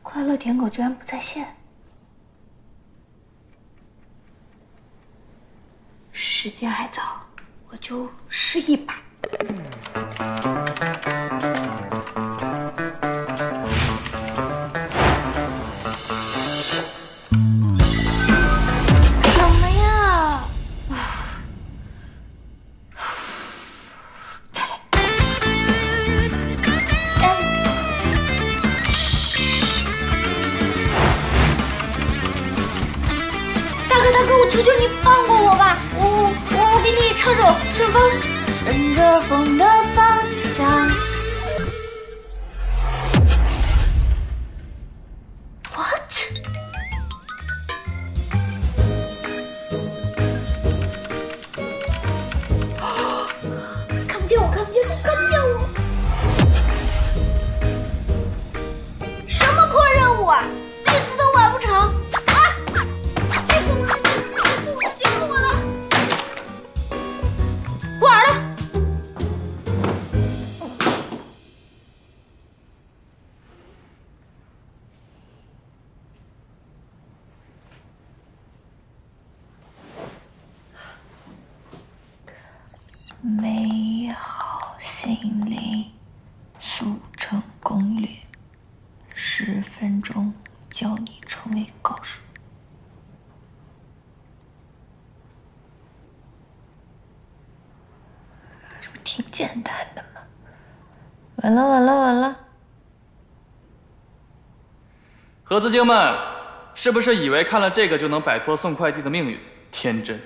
快乐舔狗居然不在线，时间还早，我就试一把。什么呀？再来。大哥，我求求你放过我吧！我给你唱首《顺风》，顺着风的方向。What？ 看不见我，看不见我，看不见我！什么破任务啊？一次都完不成！美好心灵速成攻略，10分钟教你成为高手。这不挺简单的吗？稳了，稳了，稳了。盒子精们，是不是以为看了这个就能摆脱送快递的命运？天真！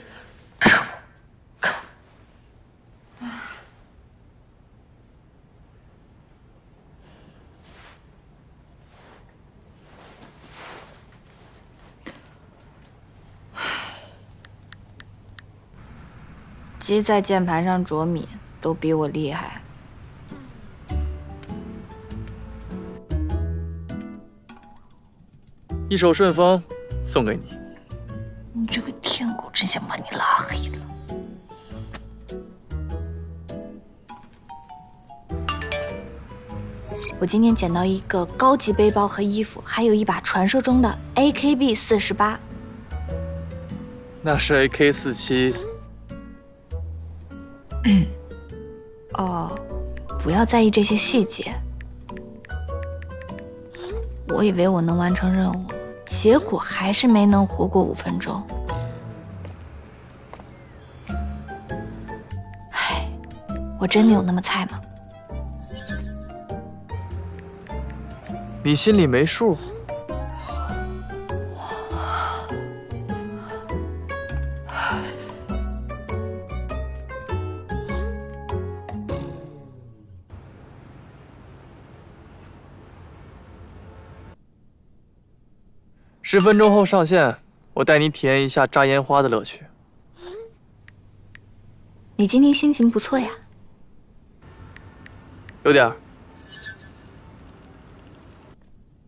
鸡在键盘上啄米都比我厉害。一首顺风送给你。你这个舔狗，真想把你拉黑了。我今天捡到一个高级背包和衣服，还有一把传说中的 AKB48。那是 AK47。哦，不要在意这些细节。我以为我能完成任务，结果还是没能活过5分钟。唉，我真的有那么菜吗？你心里没数？10分钟后上线，我带你体验一下扎烟花的乐趣。你今天心情不错呀。有点儿。